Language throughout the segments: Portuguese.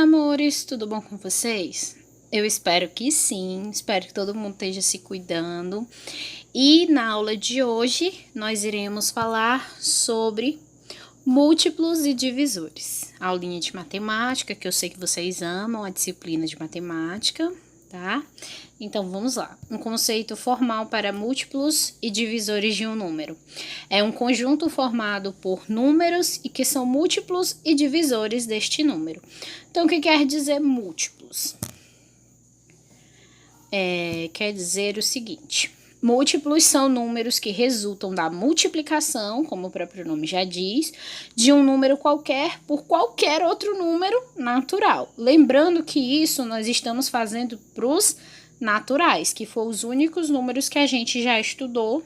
amores, tudo bom com vocês? Eu espero que sim, espero que todo mundo esteja se cuidando. E na aula de hoje, nós iremos falar sobre múltiplos e divisores. Aulinha de matemática, que eu sei que vocês amam, a disciplina de matemática, tá? Então, vamos lá. Um conceito formal para múltiplos e divisores de um número. É um conjunto formado por números e que são múltiplos e divisores deste número. Então, o que quer dizer múltiplos? Quer dizer o seguinte: múltiplos são números que resultam da multiplicação, como o próprio nome já diz, de um número qualquer por qualquer outro número natural. Lembrando que isso nós estamos fazendo para os naturais, que foram os únicos números que a gente já estudou.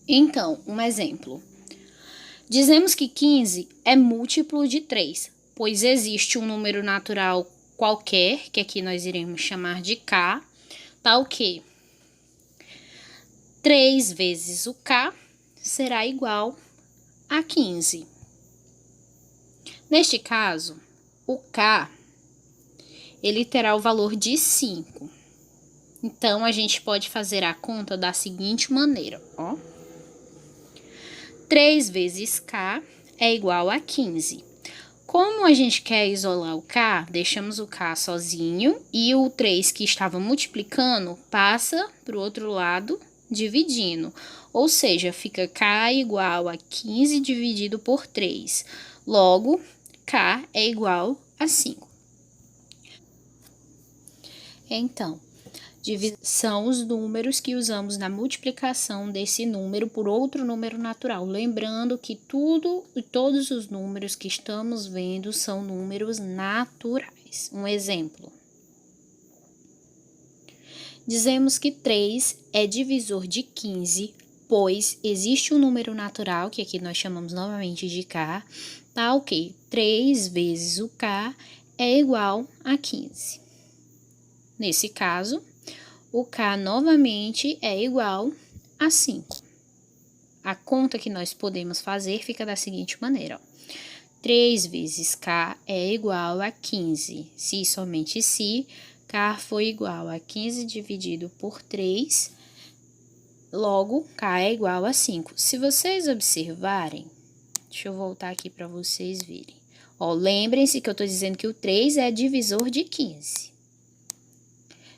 Então, um exemplo. Dizemos que 15 é múltiplo de 3, pois existe um número natural qualquer, que aqui nós iremos chamar de K, tal que 3 vezes o K será igual a 15. Neste caso, o K, ele terá o valor de 5. Então, a gente pode fazer a conta da seguinte maneira, ó. 3 vezes K é igual a 15. Como a gente quer isolar o K, deixamos o K sozinho e o 3 que estava multiplicando passa para o outro lado dividindo. Ou seja, fica K igual a 15 dividido por 3. Logo, K é igual a 5. Então, são os números que usamos na multiplicação desse número por outro número natural. Lembrando que todos os números que estamos vendo são números naturais. Um exemplo. Dizemos que 3 é divisor de 15, pois existe um número natural, que aqui nós chamamos novamente de K, tal que 3 vezes o K é igual a 15. Nesse caso, o K novamente é igual a 5. A conta que nós podemos fazer fica da seguinte maneira, ó. 3 vezes K é igual a 15. Se e somente se K for igual a 15 dividido por 3, logo K é igual a 5. Se vocês observarem, deixa eu voltar aqui para vocês verem. Ó, lembrem-se que eu estou dizendo que o 3 é divisor de 15.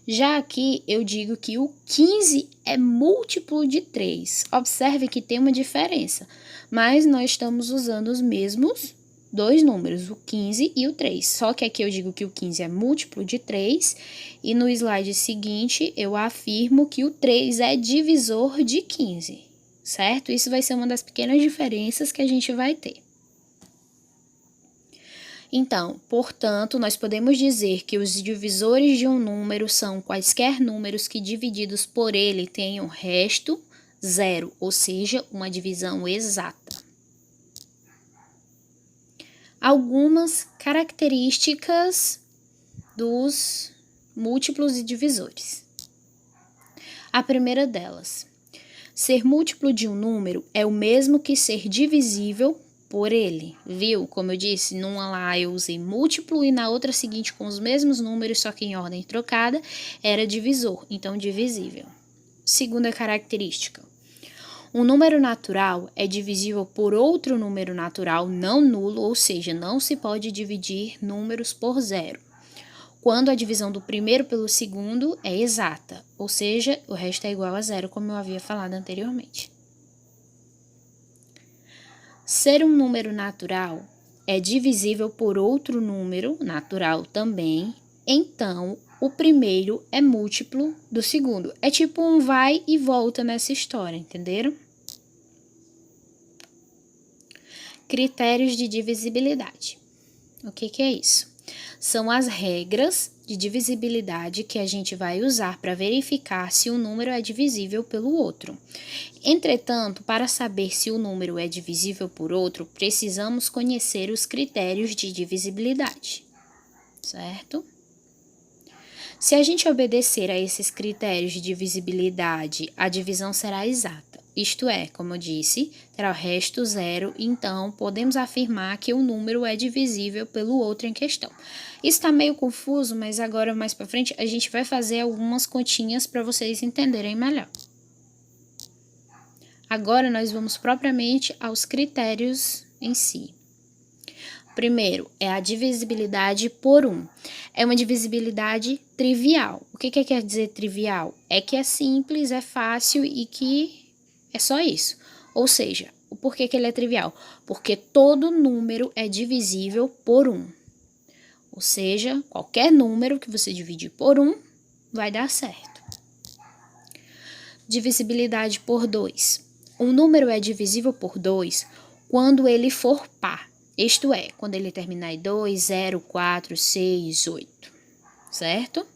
Já aqui, eu digo que o 15 é múltiplo de 3. Observe que tem uma diferença, mas nós estamos usando os mesmos dois números, o 15 e o 3. Só que aqui eu digo que o 15 é múltiplo de 3 e no slide seguinte eu afirmo que o 3 é divisor de 15, certo? Isso vai ser uma das pequenas diferenças que a gente vai ter. Então, portanto, nós podemos dizer que os divisores de um número são quaisquer números que divididos por ele tenham resto zero, ou seja, uma divisão exata. Algumas características dos múltiplos e divisores. A primeira delas, ser múltiplo de um número é o mesmo que ser divisível por ele, viu? Como eu disse, numa lá eu usei múltiplo e na outra seguinte com os mesmos números, só que em ordem trocada, era divisor, então divisível. Segunda característica. Um número natural é divisível por outro número natural não nulo, ou seja, não se pode dividir números por zero. Quando a divisão do primeiro pelo segundo é exata, ou seja, o resto é igual a zero, como eu havia falado anteriormente. Ser um número natural é divisível por outro número natural também, então o primeiro é múltiplo do segundo. É tipo um vai e volta nessa história, entenderam? Critérios de divisibilidade. O que é isso? São as regras de divisibilidade que a gente vai usar para verificar se um número é divisível pelo outro. Entretanto, para saber se o número é divisível por outro, precisamos conhecer os critérios de divisibilidade, certo? Se a gente obedecer a esses critérios de divisibilidade, a divisão será exata. isto é, como eu disse, terá o resto 0, então podemos afirmar que o número é divisível pelo outro em questão. Isso está meio confuso, mas agora mais para frente a gente vai fazer algumas continhas para vocês entenderem melhor. Agora nós vamos propriamente aos critérios em si. Primeiro é a divisibilidade por 1. É uma divisibilidade trivial. O que quer dizer trivial? É que é simples, é fácil e que é só isso. Ou seja, o porquê que ele é trivial? Porque todo número é divisível por 1. Ou seja, qualquer número que você dividir por 1 vai dar certo. Divisibilidade por 2. Um número é divisível por 2 quando ele for par. Isto é, quando ele terminar em 2, 0, 4, 6, 8, certo?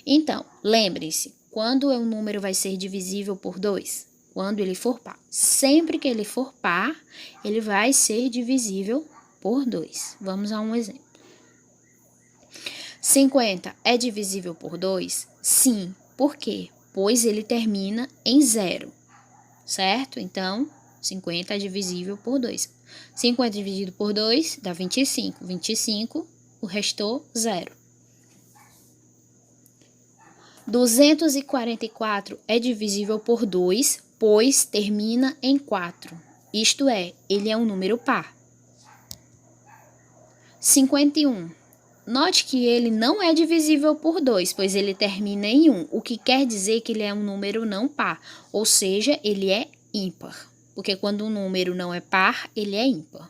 Então, lembre-se, quando um número vai ser divisível por 2? Quando ele for par. Sempre que ele for par, ele vai ser divisível por 2. Vamos a um exemplo. 50 é divisível por 2? Sim. Por quê? Pois ele termina em 0, certo? Então, 50 é divisível por 2. 50 dividido por 2 dá 25. 25, o restou 0. 244 é divisível por 2, pois termina em 4. Isto é, ele é um número par. 51. Note que ele não é divisível por 2, pois ele termina em 1, o que quer dizer que ele é um número não par, ou seja, ele é ímpar. Porque quando um número não é par, ele é ímpar.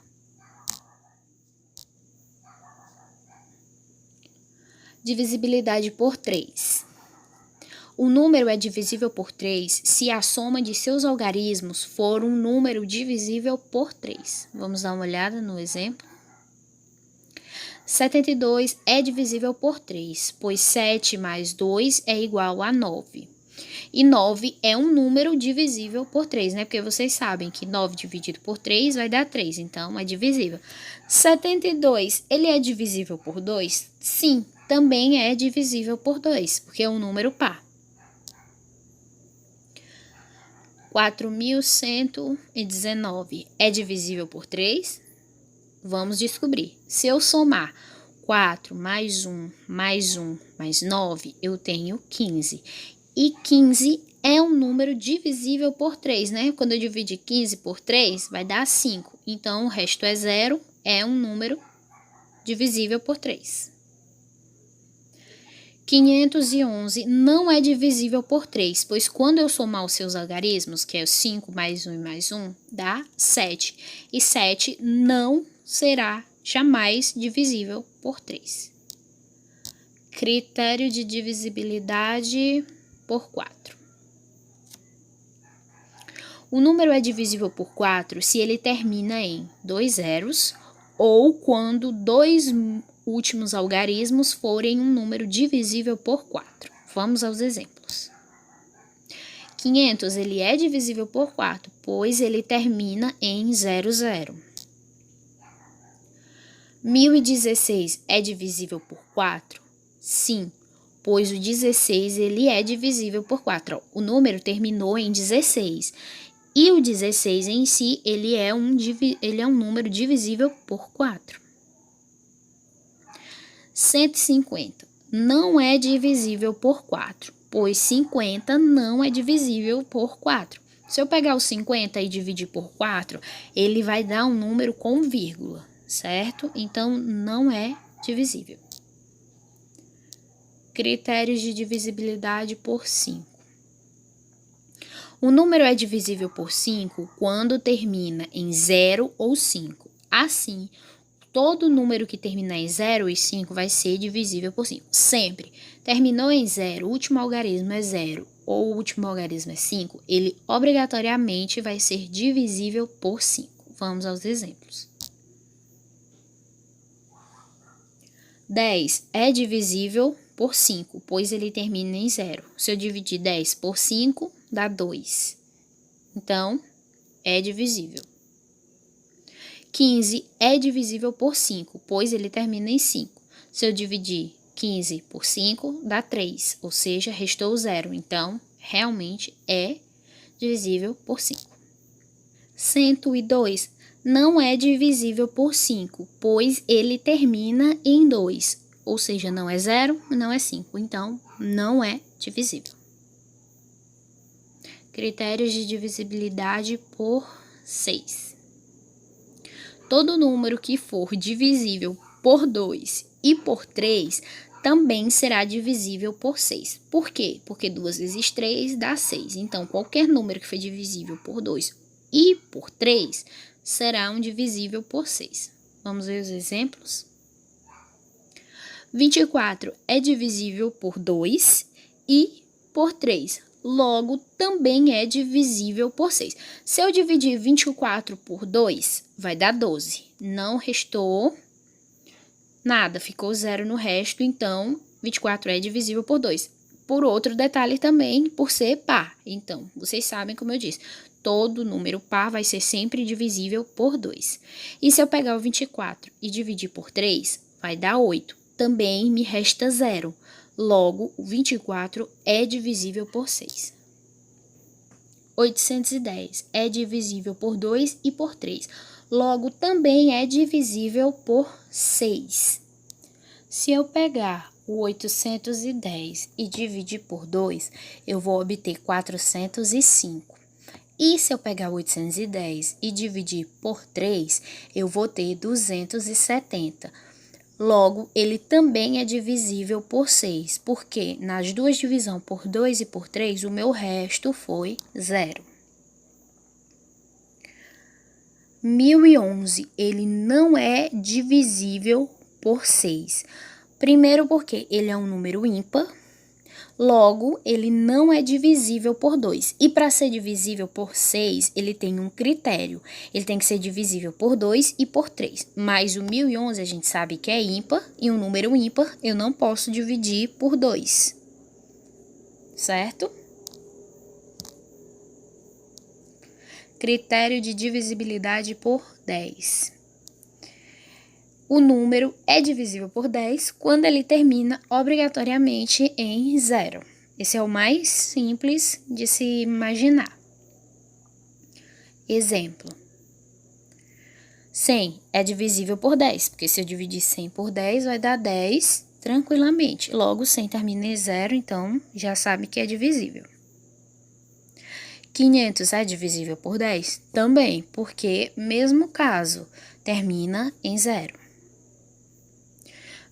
Divisibilidade por 3. O número é divisível por 3 se a soma de seus algarismos for um número divisível por 3. Vamos dar uma olhada no exemplo. 72 é divisível por 3, pois 7 mais 2 é igual a 9. E 9 é um número divisível por 3, né? Porque vocês sabem que 9 dividido por 3 vai dar 3, então é divisível. 72, ele é divisível por 2? Sim, também é divisível por 2, porque é um número par. 4.119 é divisível por 3? Vamos descobrir. Se eu somar 4 mais 1, mais 1, mais 9, eu tenho 15. E 15 é um número divisível por 3, né? Quando eu dividir 15 por 3, vai dar 5. Então, o resto é 0, é um número divisível por 3. 511 não é divisível por 3, pois quando eu somar os seus algarismos, que é 5 mais 1 e mais 1, dá 7. E 7 não será jamais divisível por 3. Critério de divisibilidade por 4. O número é divisível por 4 se ele termina em 2 zeros ou quando 2 últimos algarismos forem um número divisível por 4. Vamos aos exemplos. 500 ele é divisível por 4, pois ele termina em 00. 1016 é divisível por 4? Sim, pois o 16 ele é divisível por 4. O número terminou em 16. E o 16 em si, ele é um número divisível por 4. 150 não é divisível por 4, pois 50 não é divisível por 4. Se eu pegar o 50 e dividir por 4, ele vai dar um número com vírgula, certo? Então, não é divisível. Critérios de divisibilidade por 5. O número é divisível por 5 quando termina em 0 ou 5. Assim, todo número que terminar em 0 e 5 vai ser divisível por 5. Sempre. Terminou em 0, o último algarismo é 0 ou o último algarismo é 5, ele obrigatoriamente vai ser divisível por 5. Vamos aos exemplos. 10 é divisível por 5, pois ele termina em 0. Se eu dividir 10 por 5, dá 2. Então, é divisível. 15 é divisível por 5, pois ele termina em 5. Se eu dividir 15 por 5, dá 3, ou seja, restou 0. Então, realmente é divisível por 5. 102 não é divisível por 5, pois ele termina em 2, ou seja, não é 0, não é 5, então não é divisível. Critérios de divisibilidade por 6. Todo número que for divisível por 2 e por 3 também será divisível por 6. Por quê? Porque 2 vezes 3 dá 6. Então, qualquer número que for divisível por 2 e por 3 será um divisível por 6. Vamos ver os exemplos? 24 é divisível por 2 e por 3. Logo, também é divisível por 6. Se eu dividir 24 por 2, vai dar 12. Não restou nada, ficou 0 no resto, então 24 é divisível por 2. Por outro detalhe também, por ser par. Então, vocês sabem como eu disse, todo número par vai ser sempre divisível por 2. E se eu pegar o 24 e dividir por 3, vai dar 8. Também me resta 0. Logo, o 24 é divisível por 6. 810 é divisível por 2 e por 3. Logo, também é divisível por 6. Se eu pegar o 810 e dividir por 2, eu vou obter 405. E se eu pegar o 810 e dividir por 3, eu vou ter 270. Logo, ele também é divisível por 6, porque nas duas divisões por 2 e por 3, o meu resto foi 0. 1011, ele não é divisível por 6. Primeiro porque ele é um número ímpar, logo, ele não é divisível por 2. E para ser divisível por 6, ele tem um critério. Ele tem que ser divisível por 2 e por 3. Mas o 1011 a gente sabe que é ímpar, e um número ímpar eu não posso dividir por 2. Certo? Critério de divisibilidade por 10. O número é divisível por 10 quando ele termina obrigatoriamente em 0. Esse é o mais simples de se imaginar. Exemplo. 100 é divisível por 10, porque se eu dividir 100 por 10 vai dar 10 tranquilamente. Logo, 100 termina em 0, então já sabe que é divisível. 500 é divisível por 10? Também, porque mesmo caso termina em 0.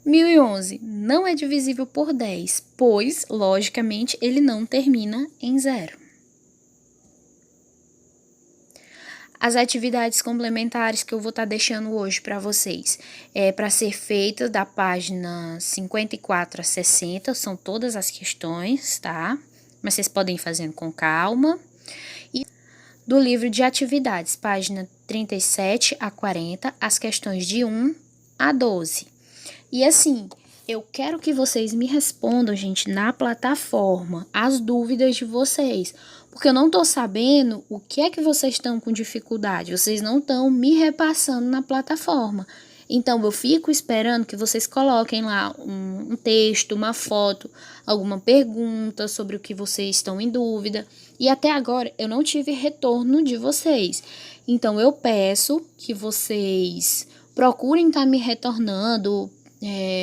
1011 não é divisível por 10, pois, logicamente, ele não termina em 0. As atividades complementares que eu vou estar deixando hoje para vocês é para ser feitas da página 54 a 60, são todas as questões, tá? Mas vocês podem ir fazendo com calma. E do livro de atividades, página 37 a 40, as questões de 1 a 12. E assim, eu quero que vocês me respondam, gente, na plataforma, as dúvidas de vocês. Porque eu não tô sabendo o que é que vocês estão com dificuldade. Vocês não estão me repassando na plataforma. Então, eu fico esperando que vocês coloquem lá um texto, uma foto, alguma pergunta sobre o que vocês estão em dúvida. E até agora, eu não tive retorno de vocês. Então, eu peço que vocês procurem estar me retornando.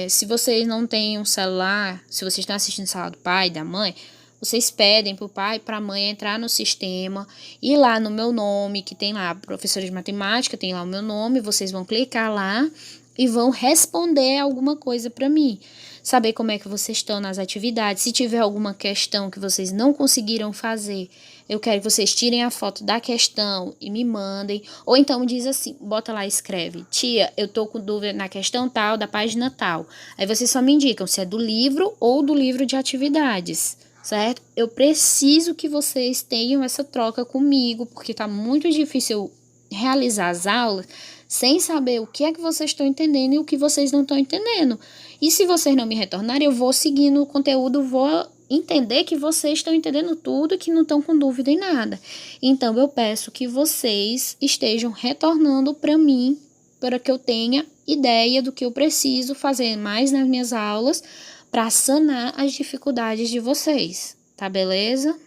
Se vocês não têm um celular, se vocês estão assistindo sala do pai, da mãe, vocês pedem para o pai e para a mãe entrar no sistema, ir lá no meu nome, que tem lá, professora de matemática, tem lá o meu nome, vocês vão clicar lá e vão responder alguma coisa para mim. Saber como é que vocês estão nas atividades, se tiver alguma questão que vocês não conseguiram fazer, eu quero que vocês tirem a foto da questão e me mandem. Ou então diz assim, bota lá, escreve, tia, eu tô com dúvida na questão tal, da página tal. Aí vocês só me indicam se é do livro ou do livro de atividades, certo? Eu preciso que vocês tenham essa troca comigo, porque tá muito difícil realizar as aulas sem saber o que é que vocês estão entendendo e o que vocês não estão entendendo. E se vocês não me retornarem, eu vou seguindo o conteúdo, vou entender que vocês estão entendendo tudo e que não estão com dúvida em nada. Então, eu peço que vocês estejam retornando para mim, para que eu tenha ideia do que eu preciso fazer mais nas minhas aulas para sanar as dificuldades de vocês, tá beleza?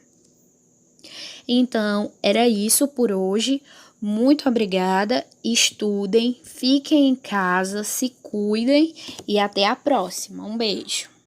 Então, era isso por hoje. Muito obrigada, estudem, fiquem em casa, se cuidem e até a próxima. Um beijo!